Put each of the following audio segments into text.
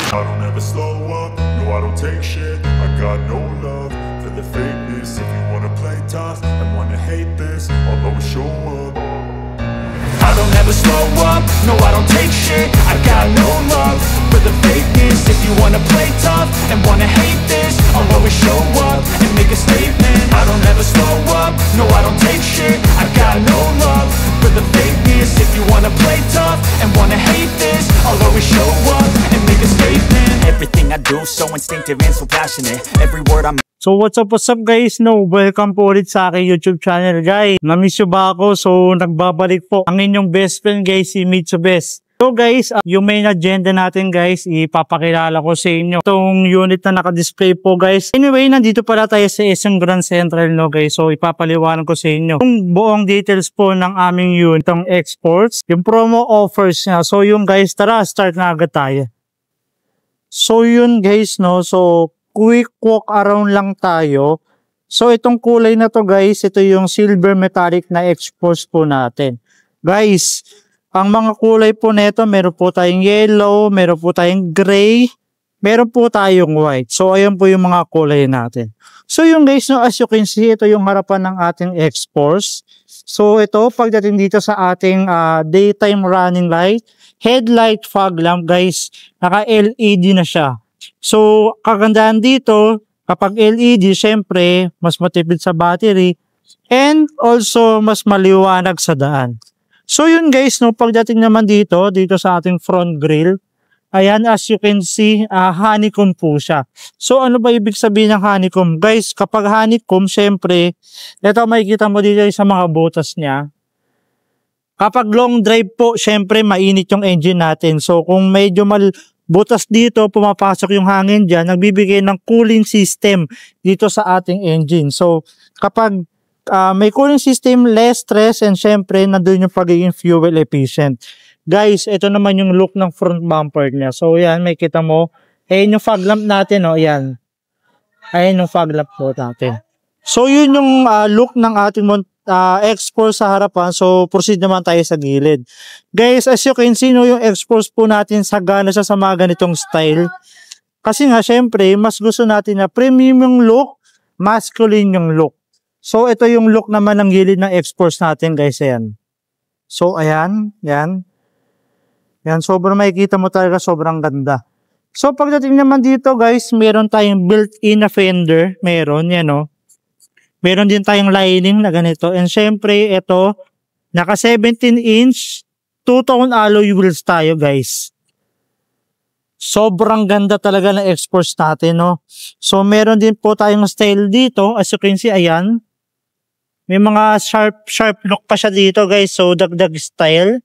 I don't ever slow up, no I don't take shit. I got no love for the fakeness. If you wanna play tough and wanna hate this, I'll always show up. I don't ever slow up, no I don't take shit. I got no love for the fakeness. If you wanna play tough and wanna hate this, I'll always show up and make a statement. I don't ever slow up, no I don't take shit. I got no love for the fakeness. If you wanna play tough and wanna hate this, I'll always show up and make a statement. Everything I do so instinctive and so passionate. Every word I'm So what's up guys, welcome po ulit sa aking YouTube channel guys. Namiss nyo ba ako? So nagbabalik po ang inyong best friend guys, si Mitsu Best. So guys, yung main agenda natin guys, ipapakilala ko sa inyo itong unit na naka-display po guys. Anyway, nandito pala tayo sa SM Grand Central no guys, so ipapaliwanag ko sa inyo yung buong details po ng aming unit, itong exports, yung promo offers niya. So yung guys, tara start na agad tayo. So yun guys no, so quick walk around lang tayo. So itong kulay na to guys, ito yung silver metallic na exports po natin. Guys, ang mga kulay po nito, meron po tayong yellow, meron po tayong gray, meron po tayong white. So ayan po yung mga kulay natin. So yung guys, no, as you can see, ito yung harapan ng ating exports. So ito, pagdating dito sa ating daytime running light, headlight fog lamp guys, naka LED na siya. So, kagandahan dito, kapag LED, syempre, mas matipid sa battery and also mas maliwanag sa daan. So, yun guys, no, pagdating naman dito sa ating front grille, ayan, as you can see, honeycomb po siya. So, ano ba ibig sabihin ng honeycomb? Guys, kapag honeycomb, syempre, ito makikita mo dito sa mga butas niya. Kapag long drive po, syempre, mainit yung engine natin. So, kung medyo butas dito, pumapasok yung hangin dyan, nagbibigay ng cooling system dito sa ating engine. So, kapag may cooling system, less stress, and syempre, nandun yung pagiging fuel efficient. Guys, ito naman yung look ng front bumper niya. So, yan, may kita mo. Ayan yung fog lamp natin, oh, yan. Ayan yung fog lamp po natin. So, yun yung look ng ating export sa harapan. So, proceed naman tayo sa gilid. Guys, as you can see, no, yung exports po natin sagana siya sa mga ganitong style. Kasi nga, syempre, mas gusto natin na premium yung look, masculine yung look. So, ito yung look naman ng gilid ng exports natin, guys. Ayan. So, ayan. Yan. Yan. Sobrang makikita mo talaga, sobrang ganda. So, pagdating naman dito, guys, meron tayong built-in na fender. Meron, yan, no. Meron din tayong lining na ganito. And syempre, ito, naka 17-inch, two-tone alloy wheels tayo, guys. Sobrang ganda talaga ng exports natin, no? So, meron din po tayong style dito. As you can see, ayan. May mga sharp look pa siya dito, guys. So, dagdag style.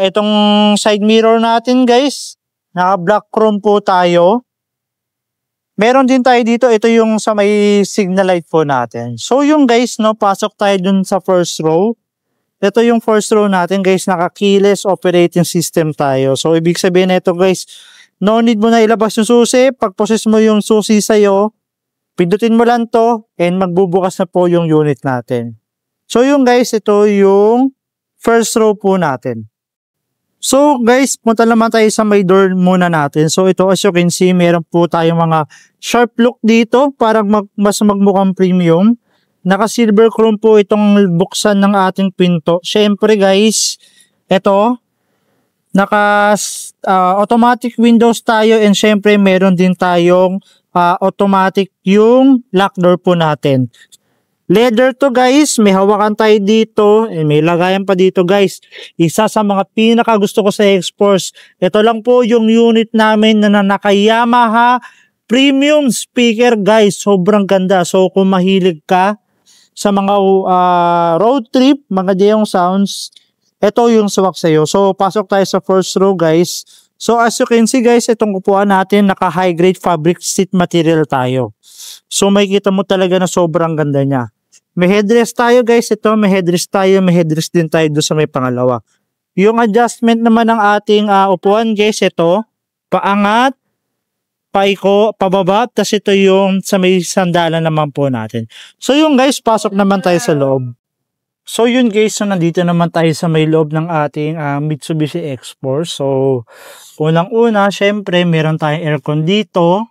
Itong side mirror natin, guys. Naka black chrome po tayo. Meron din tayo dito, ito yung sa may signal light po natin. So yung guys, no, pasok tayo dun sa first row. Ito yung first row natin guys, naka-keyless operating system tayo. So ibig sabihin nito guys, no need mo na ilabas yung susi. Pag-process mo yung susi sa'yo, pindutin mo lang to and magbubukas na po yung unit natin. So yung guys, ito yung first row po natin. So guys, punta naman tayo sa may door muna natin. So ito as you can see, meron po tayong mga sharp look dito para mas magmukhang premium. Naka silver chrome po itong buksan ng ating pinto. Syempre guys, ito naka automatic windows tayo and syempre meron din tayong automatic yung lock door po natin. Leather to guys, may hawakan tayo dito, may lagayan pa dito guys. Isa sa mga pinaka gusto ko sa exports. Ito lang po yung unit namin na naka Yamaha premium speaker guys. Sobrang ganda. So kung mahilig ka sa mga road trip, mga dayong sounds, ito yung swak sa'yo. So pasok tayo sa first row guys. So as you can see guys, itong upuan natin naka high grade fabric seat material tayo. So makikita mo talaga na sobrang ganda niya. May headrest tayo guys, ito may headrest tayo, may headrest din tayo doon sa may pangalawa. Yung adjustment naman ng ating upuan guys, ito, paangat, paiko, pababa, tas ito yung sa may sandalan naman po natin. So yung guys, pasok naman tayo sa loob. So yun guys, so nandito naman tayo sa may loob ng ating Mitsubishi X-Force. So unang-una, syempre meron tayong aircon dito.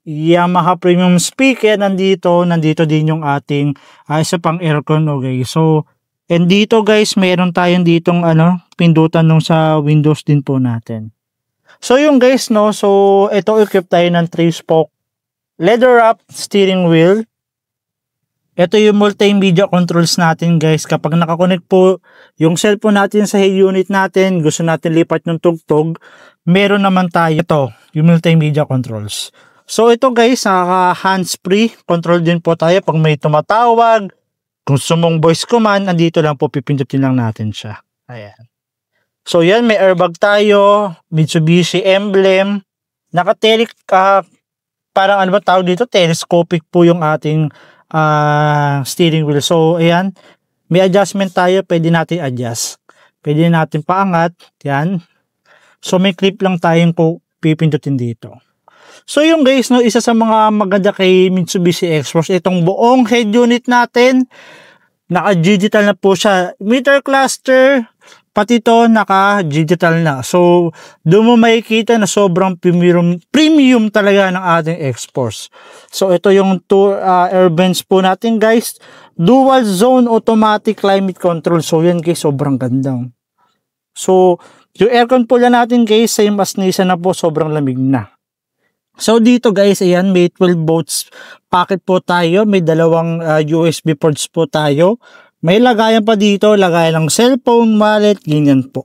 Yamaha premium speaker nandito din yung ating isa pang aircon, okay. So and dito guys, meron tayong ditong pindutan nung sa windows din po natin. So yung guys no, so ito equip tayo ng 3-spoke leather wrap steering wheel. Ito yung multimedia controls natin guys. Kapag nakakonect po yung cellphone natin sa unit natin, gusto natin lipat yung tugtog, meron naman tayo ito, yung multimedia controls. So ito guys, hands-free control din po tayo pag may tumatawag. Kung sumong voice command, andito lang po, pipindutin lang natin siya. Ayan. So yan, may airbag tayo, Mitsubishi emblem, parang ano ba tawag dito, telescopic po yung ating steering wheel. So ayan, may adjustment tayo, pwede natin adjust. Pwede natin paangat, yan. So may clip lang tayong po pipindutin dito. So yung guys, no, isa sa mga maganda kay Mitsubishi X-Force, itong buong head unit natin, naka-digital na po siya. Meter cluster, pati to naka-digital na. So, doon mo makikita na sobrang premium talaga ng ating X-Force. So, ito yung two air vents po natin guys. Dual zone automatic climate control. So, yan guys, sobrang ganda. So, yung aircon po lang natin guys, same as Nissan na po, sobrang lamig na. So dito guys, ayan, may 12 volts packet po tayo, may dalawang USB ports po tayo. May lagayan pa dito, lagayan ng cellphone, wallet, ganyan po.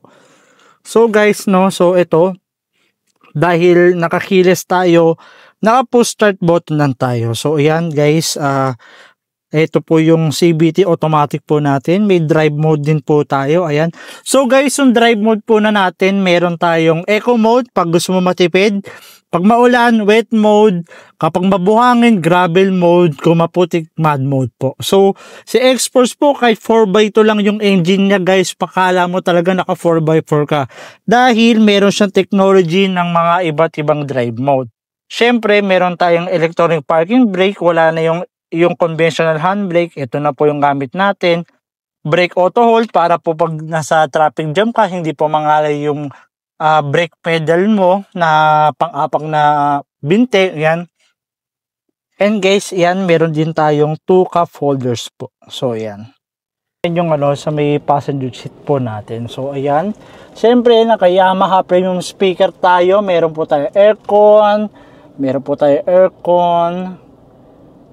So guys, no, so ito, dahil nakakiles tayo, naka-push start button lang tayo. So ayan guys, ito po yung CVT automatic po natin. May drive mode din po tayo. Ayan. So guys, yung drive mode po na natin, meron tayong eco mode pag gusto mo matipid. Pag maulan, wet mode. Kapag mabuhangin, gravel mode. Kung maputik, mud mode po. So, si X-Force po, kahit 4x2 lang yung engine niya guys, pakala mo talaga naka 4x4 ka. Dahil meron siyang technology ng mga iba't ibang drive mode. Syempre, meron tayong electronic parking brake. Wala na yung conventional handbrake. Ito na po yung gamit natin. Brake auto hold para po pag nasa traffic jam ka, hindi po mangalay yung brake pedal mo na pang-apak na binte, yan. And guys, yan, meron din tayong 2 cup holders po. So, yan. Yan yung sa may passenger seat po natin. So, ayan. Siyempre, naka-Yamaha premium speaker tayo. Meron po tayo aircon.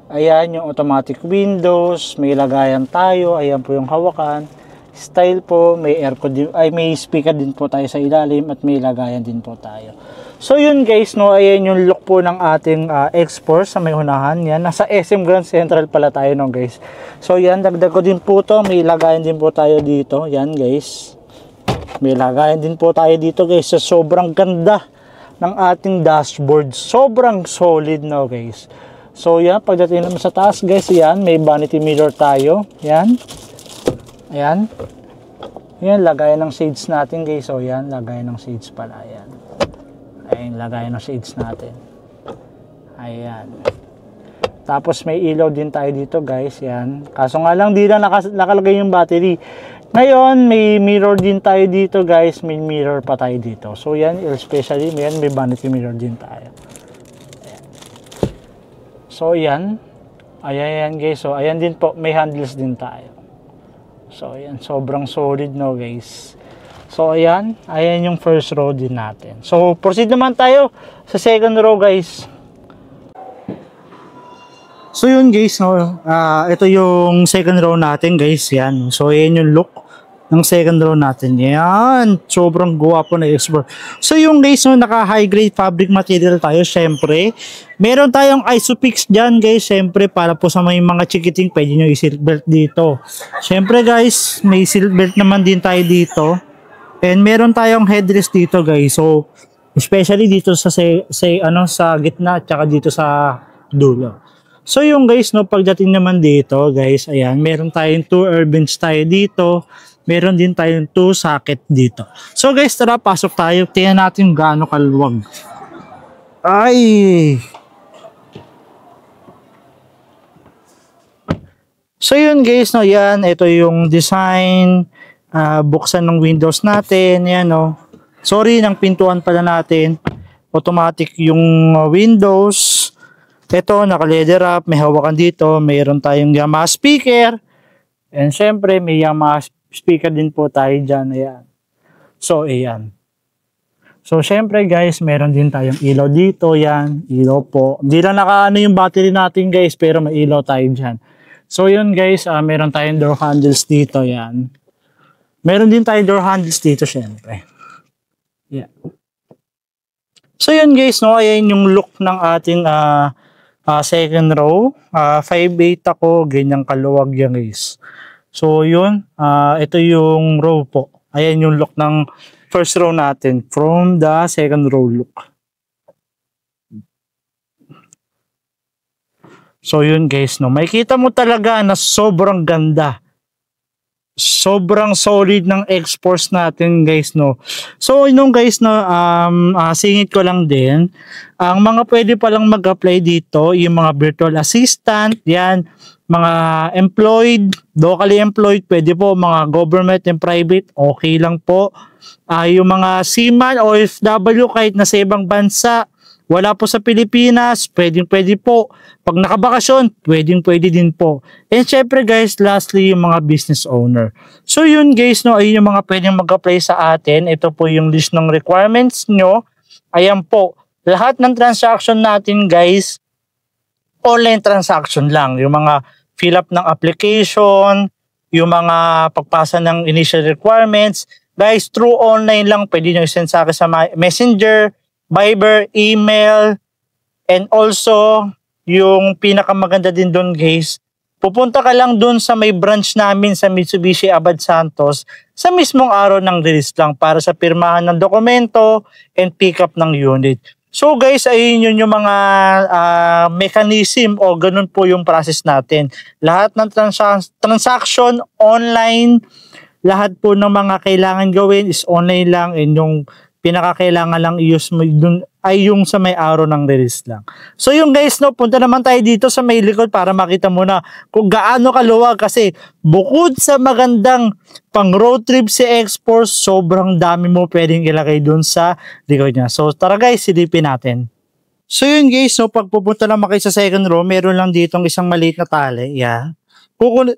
Ayan, yung automatic windows. May lagayan tayo. Ayan po yung hawakan. Style po, may aircon din, may speaker din po tayo sa ilalim at may lagayan din po tayo. So yun guys, no, ayan yung look po ng ating X-Force sa may unahan. Yan, nasa SM Grand Central pala tayo no guys. So yan, dagdag ko din po to, may lagayan din po tayo dito. Yan guys, may lagayan din po tayo dito guys. So sobrang ganda ng ating dashboard, sobrang solid no guys. So yan, pagdating naman sa taas guys, yan, may vanity mirror tayo. Yan. Ayan. Yan, lagayan ng shades natin guys. So yan, lagayan ng shades pala. Ayan. Ayan, lagayan ng shades natin. Ayan. Tapos may ilaw din tayo dito guys. Yan. Kaso nga lang di na nakalagay yung battery. Ngayon, may mirror din tayo dito guys. May mirror pa tayo dito. So yan, especially may vanity mirror din tayo. Ayan. So yan. Ayan guys. So ayan din po, may handles din tayo. So, ayan, sobrang solid no guys. So, ayan yung first row din natin. So, proceed naman tayo sa second row guys. So, yun guys, no, ito yung second row natin guys, yan. So, ayan yung look ng second row natin. Yan, sobrang guwapo na X-Force. So, yung guys, no, naka high grade fabric material tayo, syempre. Meron tayong Isofix dyan guys, syempre para po sa may mga chikiting, pwede nyo i-seatbelt dito. Syempre guys, may seatbelt naman din tayo dito. And meron tayong headrest dito guys. So, especially dito sa sa gitna at saka dito sa dulo. So, yung guys, no, pagdating naman dito guys, ayan, meron tayong 2 air vents tayo dito. Meron din tayong 2 socket dito. So guys, tara, pasok tayo. Tingnan natin gaano kaluwag. Ay! So yun guys, no, yan, ito yung design, buksan ng windows natin, yan no. Sorry, ng pintuan pala natin, automatic yung windows. Ito, naka-leather wrap, may hawakan dito, mayroon tayong Yamaha speaker. And syempre, may Yamaha speaker din po tayo dyan, ayan. So, ayan. So, syempre guys, meron din tayong ilaw dito, yan, ilaw po. Hindi lang nakaano yung battery natin guys, pero may ilaw tayo dyan. So, yun guys, meron tayong door handles dito, yan. Meron din tayong door handles dito, syempre. Yeah. So, yun guys, no, ayan yung look ng ating second row. 5'8" ako, ganyang kaluwag yan guys. So, yun, ito yung row po. Ayan yung look ng first row natin from the second row look. So yun guys, no, makikita mo talaga na sobrang ganda. Sobrang solid ng X-Force natin guys, no. So yun guys, no, singit ko lang din. Ang mga pwede palang mag-apply dito, yung mga virtual assistant, yan, mga employed, locally employed, pwede po, mga government and private, okay lang po. Yung mga seaman o OFW kahit nasa ibang bansa, wala po sa Pilipinas, pwede po. Pag nakabakasyon, pwede din po. And syempre guys, lastly, yung mga business owner. So yun guys, no, ayun yung mga pwedeng mag-apply sa atin. Ito po yung list ng requirements nyo. Ayan po, lahat ng transaction natin guys, online transaction lang. Yung mga fill up ng application, yung mga pagpasa ng initial requirements, guys, through online lang, pwede nyo i-send sa akin sa Messenger, Viber, email, and also, yung pinakamaganda din doon guys, pupunta ka lang doon sa may branch namin sa Mitsubishi Abad Santos sa mismong araw ng release lang para sa pirmahan ng dokumento and pick up ng unit. So guys, ayun yun yung mga mechanism o ganun po yung process natin. Lahat ng transaction online, lahat po ng mga kailangan gawin is online lang, and yung pinakakailangan lang i-use mo dun ay yung sa may araw ng release lang. So yung guys, no, punta naman tayo dito sa may likod para makita mo na kung gaano kaluwag, kasi bukod sa magandang pang road trip si X-Force, sobrang dami mo pwedeng ilagay dun sa likod niya. So tara guys, silipin natin. So yun guys, no, pag pupunta naman kayo sa second row, meron lang ditong isang maliit na tali. Yeah.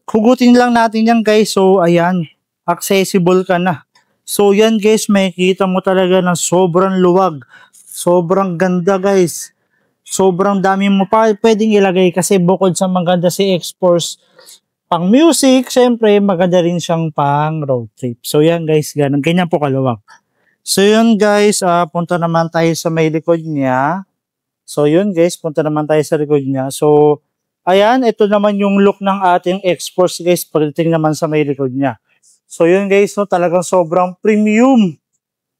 Hugutin lang natin yan guys. So ayan, accessible ka na. So yan guys, makikita mo talaga na sobrang luwag. Sobrang ganda guys. Sobrang dami mo pa pwedeng ilagay, kasi bukod sa maganda si X-Force pang music, syempre maganda rin siyang pang road trip. So yan guys, ganyan po kaluwag. So yun guys, punta naman tayo sa may likod niya. So yun guys, punta naman tayo sa likod niya. So ayan, ito naman yung look ng ating X-Force guys, pagdating naman sa may likod niya. So yun guys, no, talagang sobrang premium.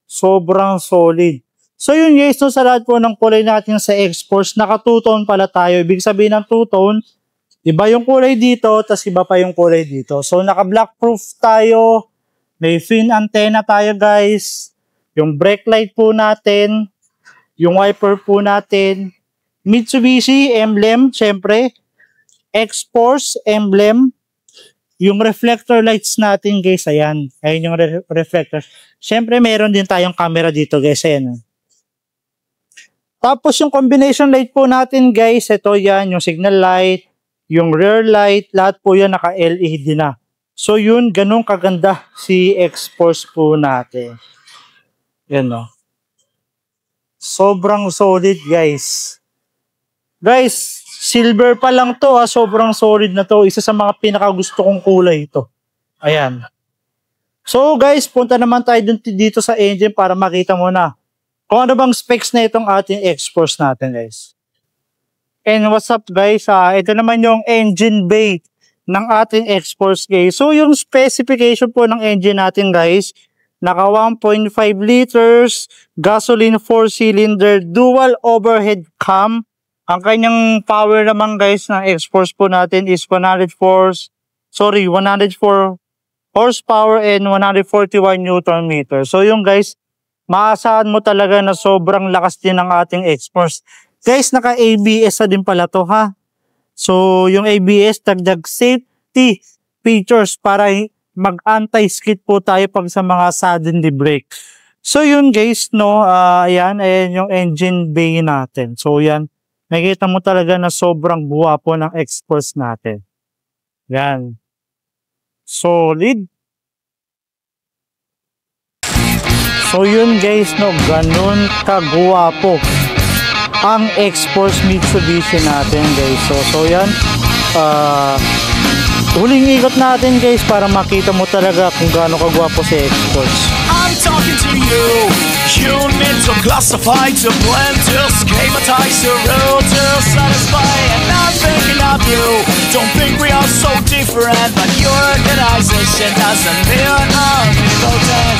Sobrang solid. So yun guys, no, sa lahat po ng kulay natin sa X-Force, naka two-tone pala tayo. Ibig sabihin ng two-tone, iba yung kulay dito, tas iba pa yung kulay dito. So naka black proof tayo. May fin antenna tayo guys. Yung brake light po natin. Yung wiper po natin. Mitsubishi emblem, syempre. X-Force emblem. Yung reflector lights natin guys, ayan. Ayan yung reflector. Syempre meron din tayong camera dito guys, ayan. Tapos yung combination light po natin guys, ito yan, yung signal light, yung rear light, lahat po yan naka-LED na. So yun, ganun kaganda si X-Force po natin. Yan o. Sobrang solid guys. Guys, silver pa lang to ha, sobrang solid na to. Isa sa mga pinakagusto kong kulay ito. Ayan. So guys, punta naman tayo dito sa engine para makita mo na kung ano bang specs na itong ating X-Force natin guys. And what's up guys, ito naman yung engine bay ng ating X-Force guys. So yung specification po ng engine natin guys, naka 1.5 liters, gasoline 4-cylinder, dual overhead cam. Ang kanyang power naman guys ng X-Force po natin is 104 horsepower and 141 Newton meter. So yung guys, maasahan mo talaga na sobrang lakas din ng ating X-Force. Guys, naka-ABS na din pala to ha. So yung ABS, dagdag safe, safety features para mag-anti-skid po tayo pag sa mga suddenly brake. So yun guys, no, ayan yung engine bay natin. So yan, nakikita mo talaga na sobrang guwapo ng X-Force natin. Yan. Solid. So yun guys, no, ganun kaguwapo ang X-Force Mitsubishi natin guys. So yan, huling ikot natin guys para makita mo talaga kung gaano kagwapo si X-Force. I'm talking to you. You need to classify, to blend, to schematize, to rule, to satisfy. And I'm thinking of you. Don't think we are so different, but your organization doesn't mean I'm impotent.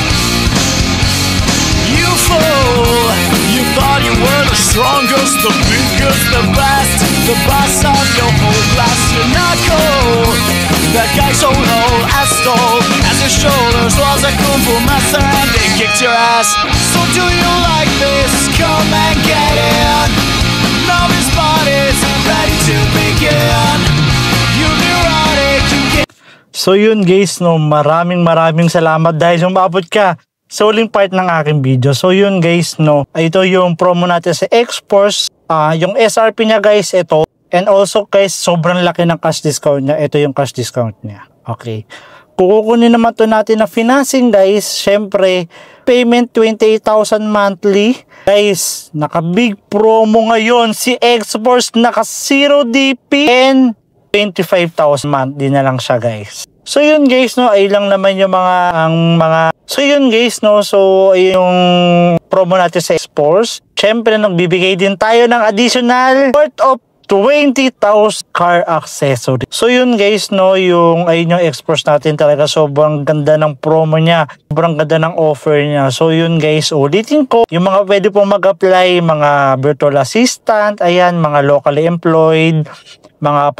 You fool. You thought you were the strongest, the biggest, the best, the boss of your whole class. You're not cool. That guy so low as tall as your shoulders was a kung fu master and they kicked your ass. So do you like this? Come and get in. Now this body's ready to begin. You neurotic, you get. So yun guys, no, maraming salamat dahil umabot ka sa uling part ng aking video. So yun guys, no, ito yung promo natin sa X-Force. Yung SRP niya guys, ito. And also guys, sobrang laki ng cash discount niya. Ito yung cash discount niya. Okay. Kukunin naman to natin na financing guys. Syempre, payment 28,000 monthly. Guys, naka big promo ngayon si X-Force, naka 0 DP and 25,000 monthly na lang siya guys. So yun guys, no, ay lang naman yung So yun guys, no, so yung promo natin sa X-Force. Syempre, nagbibigay din tayo ng additional worth of 20,000 car accessory. So yun guys, no, yung X-Force natin talaga sobrang ganda ng promo niya. Sobrang ganda ng offer niya. So yun guys, ulitin ko, yung mga pwede pong mag-apply, mga virtual assistant, ayan, mga locally employed, mga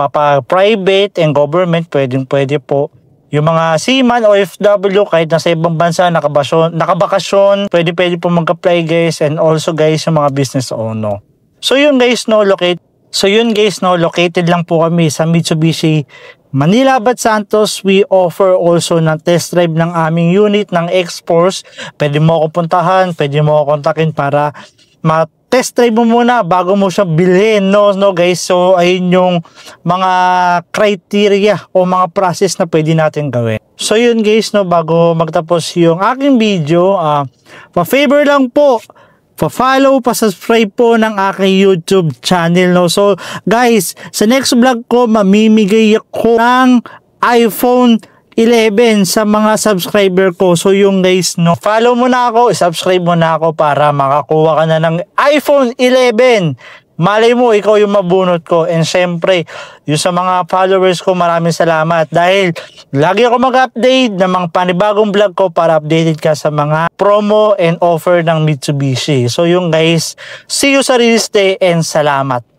private and government, pwede po. Yung mga seaman o OFW, kahit nasa ibang bansa, nakabakasyon, pwede po mag-apply guys. And also guys, yung mga business owner. So yun guys, no, located lang po kami sa Mitsubishi Manila Abad Santos. We offer also ng test drive ng aming unit ng X-Force. Pwede mo ako puntahan, pwede mo ako kontakin para test drive mo muna bago mo siya bilhin, no guys. So ayun yung mga criteria o mga process na pwede natin gawin. So yun guys, no, bago magtapos yung aking video, pa-favor lang po, pa-follow, pa-subscribe po ng aking YouTube channel, no. So guys, sa next vlog ko mamimigay ako ng iPhone 11 sa mga subscriber ko. So yung guys, no, follow mo na ako, subscribe mo na ako para makakuha ka na ng iPhone 11. Malay mo, ikaw yung mabunot ko. And syempre, yung sa mga followers ko, maraming salamat. Dahil lagi ako mag-update ng mga panibagong vlog ko para updated ka sa mga promo and offer ng Mitsubishi. So yung guys, see you sa release day and salamat.